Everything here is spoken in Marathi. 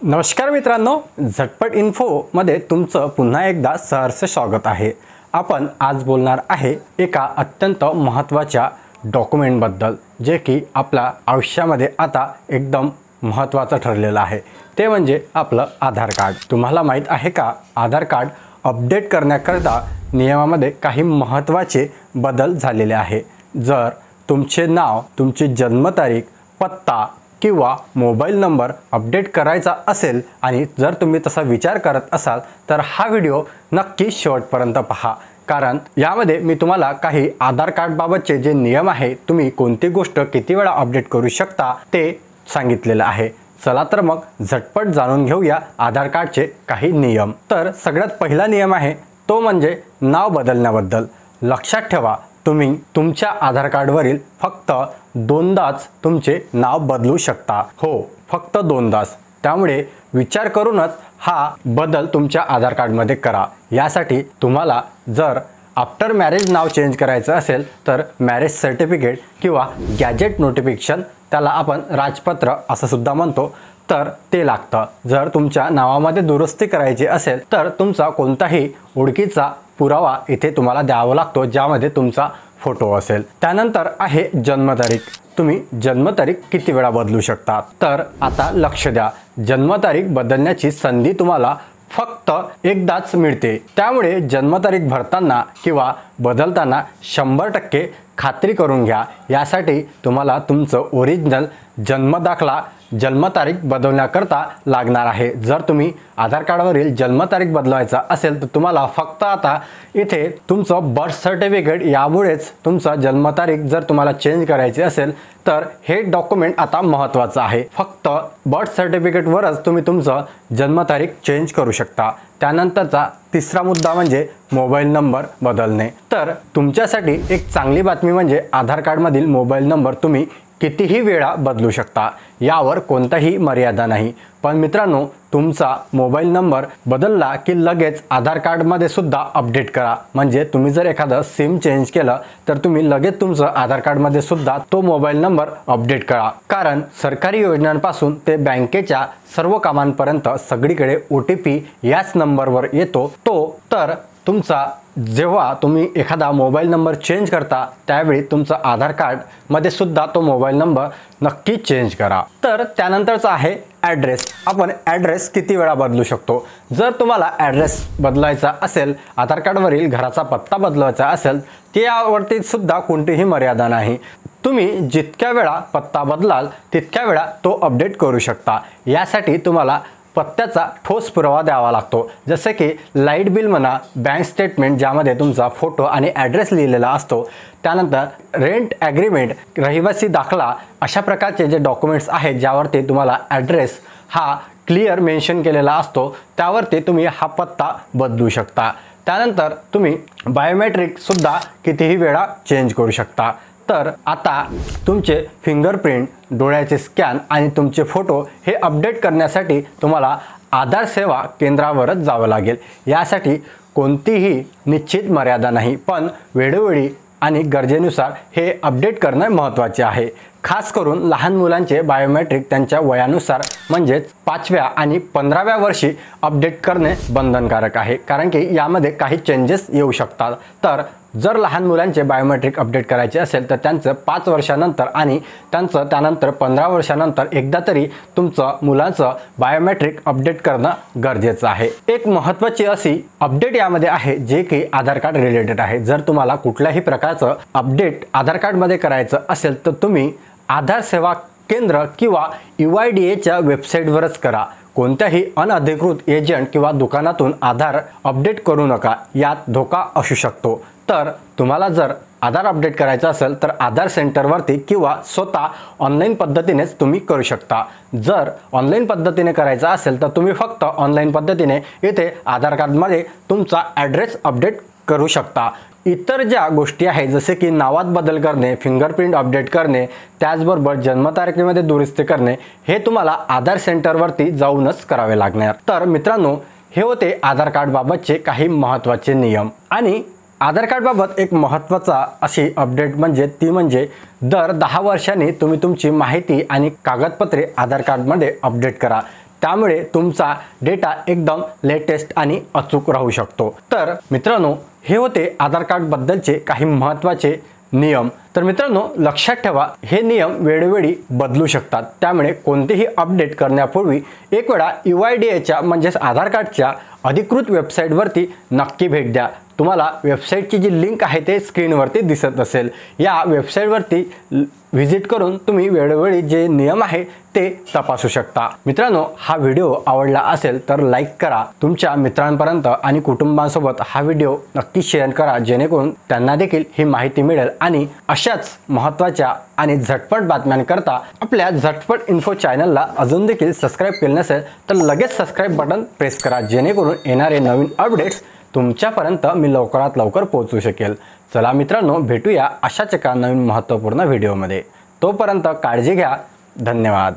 नमस्कार मित्रांनो, झटपट इन्फोमध्ये तुमचं पुन्हा एकदा सहर्ष स्वागत आहे। आपण आज बोलणार आहे एका अत्यंत महत्त्वाच्या डॉक्युमेंटबद्दल, जे की आपल्या आयुष्यामध्ये आता एकदम महत्त्वाचं ठरलेलं आहे। ते म्हणजे आपलं आधार कार्ड। तुम्हाला माहित आहे का, आधार कार्ड अपडेट करण्याकरता नियमामध्ये काही महत्त्वाचे बदल झालेले आहे। जर तुमचे नाव, तुमची जन्मतारीख, पत्ता किंवा मोबाईल नंबर अपडेट करायचा असेल आणि जर तुम्ही तसा विचार करत असाल तर हा व्हिडिओ नक्की शेवटपर्यंत पहा, कारण यामध्ये मी तुम्हाला काही आधार कार्ड बाबतचे जे नियम आहे, तुम्ही कोणती गोष्ट किती वेळा अपडेट करू शकता ते सांगितलेलं आहे। चला तर मग झटपट जाणून घेऊया आधार कार्डचे काही नियम। तर सगळ्यात पहिला नियम आहे तो म्हणजे नाव बदलण्याबद्दल। लक्षात ठेवा, तुम्ही तुमच्या आधार कार्डवरील फक्त दोनदाच तुमचे नाव बदलू शकता। हो, फक्त दोनदाच। त्यामुळे विचार करूनच हा बदल तुमच्या आधार कार्डमध्ये करा। यासाठी तुम्हाला जर आफ्टर मॅरेज नाव चेंज करायचं असेल तर मॅरेज सर्टिफिकेट किंवा गॅजेट नोटिफिकेशन, त्याला आपण राजपत्र असं सुद्धा म्हणतो, तर ते लागतं। जर तुमच्या नावामध्ये दुरुस्ती करायची असेल तर तुमचा कोणताही ओळखीचा पुरावा इथे तुम्हाला द्यावा लागतो, ज्यामध्ये तुमचा फोटो असेल। त्यानंतर आहे जन्मतारीख। तुम्ही जन्मतारीख किती वेळा बदलू शकता, तर आता लक्ष द्या, जन्मतारीख बदलण्याची संधी तुम्हाला फक्त एकदाच मिळते। त्यामुळे जन्मतारीख भरताना किंवा बदलताना 100% खात्री करून घ्या। यासाठी तुम्हाला तुमचं ओरिजिनल जन्मदाखला जन्मतारीख बदलण्याकरता लागणार आहे। जर तुम्ही आधार कार्डवरील जन्मतारीख बदलवायचा असेल तर तुम्हाला फक्त आता इथे तुमचं बर्थ सर्टिफिकेट, यामुळेच तुमचा जन्मतारीख जर तुम्हाला चेंज करायची असेल तर हे डॉक्युमेंट आता महत्त्वाचं आहे। फक्त बर्थ सर्टिफिकेटवरच तुम्ही तुमचं जन्मतारीख चेंज करू शकता। त्यानंतरचा तिसरा मुद्दा म्हणजे मोबाईल नंबर बदलणे। तर तुमच्यासाठी एक चांगली बातमी म्हणजे आधार कार्डमधील मोबाईल नंबर तुम्ही कितीही वेळा बदलू शकता, यावर कोणताही मर्यादा नाही। पण मित्रांनो, तुमचा मोबाईल नंबर बदलला की लगेच आधार कार्डमध्ये सुद्धा अपडेट करा। म्हणजे तुम्ही जर एखादं सिम चेंज केलं तर तुम्ही लगेच तुमचं आधार कार्डमध्ये सुद्धा तो मोबाईल नंबर अपडेट करा, कारण सरकारी योजनांपासून ते बँकेच्या सर्व कामांपर्यंत सगळीकडे OTP याच नंबरवर येतो। तर तुमचा जेव्हा तुम्ही एखादा मोबाईल नंबर चेंज करता त्यावेळी तुमचा आधार कार्डमध्ये सुद्धा तो मोबाईल नंबर नक्की चेंज करा। तर त्यानंतरचा आहे ॲड्रेस। आपण ॲड्रेस किती वेळा बदलू शकतो। जर तुम्हाला ॲड्रेस बदलायचा असेल, आधार कार्डवरील घराचा पत्ता बदलायचा असेल, त्यावरती सुद्धा कोणतीही मर्यादा नाही। तुम्ही जितक्या वेळा पत्ता बदलाल तितक्या वेळा तो अपडेट करू शकता। यासाठी तुम्हाला पत्त्याचा ठोस पुरावा द्यावा लागतो, जसे की लाईट बिल म्हणा, बँक स्टेटमेंट ज्यामध्ये तुमचा फोटो आणि ॲड्रेस लिहिलेला असतो, त्यानंतर रेंट ॲग्रीमेंट, रहिवासी दाखला, अशा प्रकारचे जे डॉक्युमेंट्स आहेत ज्यावरती तुम्हाला ॲड्रेस हा क्लिअर मेन्शन केलेला असतो, त्यावरती तुम्ही हा पत्ता बदलू शकता। त्यानंतर तुम्ही बायोमेट्रिक सुद्धा कितीही वेळा चेंज करू शकता। तर आता तुमचे फिंगरप्रिंट, डोळ्याचे स्कॅन आणि तुमचे फोटो हे अपडेट करण्यासाठी तुम्हाला आधार सेवा केंद्रावरच जावं लागेल। यासाठी कोणतीही निश्चित मर्यादा नाही, पण वेळोवेळी आणि गरजेनुसार हे अपडेट करणं महत्त्वाचे आहे। खास करून लहान मुलांचे बायोमेट्रिक त्यांच्या वयानुसार म्हणजेच 5व्या आणि 15व्या वर्षी अपडेट करणे बंधनकारक आहे, कारण की यामध्ये काही चेंजेस येऊ शकतात। तर जर लहान मुलांचे बायोमेट्रिक अपडेट करायचे असेल तर त्यांचं 5 वर्षानंतर आणि त्यांचं त्यानंतर 15 वर्षानंतर एकदा तरी तुमचं मुलांचं बायोमेट्रिक अपडेट करणं गरजेचं आहे। एक महत्त्वाची अशी अपडेट यामध्ये आहे जे की आधार कार्ड रिलेटेड आहे। जर तुम्हाला कुठल्याही प्रकारचं अपडेट आधार कार्डमध्ये करायचं असेल तर तुम्ही आधार सेवा केंद्र किंवा UIDAच्या वेबसाईटवरच करा। कोणत्याही अनधिकृत एजंट किंवा दुकानातून आधार अपडेट करू नका, यात धोका असू शकतो। तर तुम्हाला जर आधार अपडेट करायचं असेल तर आधार सेंटरवरती किंवा स्वतः ऑनलाईन पद्धतीनेच तुम्ही करू शकता। जर ऑनलाईन पद्धतीने करायचं असेल तर तुम्ही फक्त ऑनलाईन पद्धतीने इथे आधार कार्डमध्ये तुमचा ॲड्रेस अपडेट करू शकता। इतर ज्या गोष्टी आहेत जसे की नावात बदल करणे, फिंगरप्रिंट अपडेट करणे, त्याचबरोबर जन्मतारखेमध्ये दुरुस्ती करणे, हे तुम्हाला आधार सेंटरवरती जाऊनच करावे लागणार। तर मित्रांनो, हे होते आधार कार्ड बाबतचे काही महत्त्वाचे नियम। आणि आधार कार्डबाबत एक महत्त्वाचा अशी अपडेट म्हणजे दर 10 वर्षांनी तुम्ही तुमची माहिती आणि कागदपत्रे आधार कार्डमध्ये अपडेट करा। त्यामुळे तुमचा डेटा एकदम लेटेस्ट आणि अचूक राहू शकतो। तर मित्रांनो, हे होते आधार कार्ड बद्दलचे काही महत्त्वाचे नियम। तर मित्रांनो, लक्षात ठेवा, हे नियम वेळोवेळी बदलू शकतात, त्यामुळे कोणतेही अपडेट करण्यापूर्वी एक वेळा UIDAIच्या म्हणजेच आधार कार्डच्या अधिकृत वेबसाईटवरती नक्की भेट द्या। तुम्हाला वेबसाईटची जी लिंक आहे ते स्क्रीनवरती दिसत असेल। या वेबसाईटवरती व्हिजिट करून तुम्ही वेळोवेळी जे नियम आहे ते तपासू शकता। मित्रांनो, हा व्हिडिओ आवडला असेल तर लाईक करा, तुमच्या मित्रांपर्यंत आणि कुटुंबासोबत हा व्हिडिओ नक्की शेअर करा, जेणेकरून त्यांना देखील ही माहिती मिळेल आणि अशाच महत्त्वाच्या आणि झटपट बातम्यांकरता आपल्या झटपट इन्फो चॅनलला अजून देखील सबस्क्राईब केले नसेल तर लगेच सबस्क्राईब बटन प्रेस करा, जेणेकरून येणारे नवीन अपडेट्स तुमच्यापर्यंत मी लवकरात लवकर पोहोचू शकेल। चला मित्रांनो, भेटूया अशाच एका नवीन महत्त्वपूर्ण व्हिडिओमध्ये। तोपर्यंत काळजी घ्या। धन्यवाद।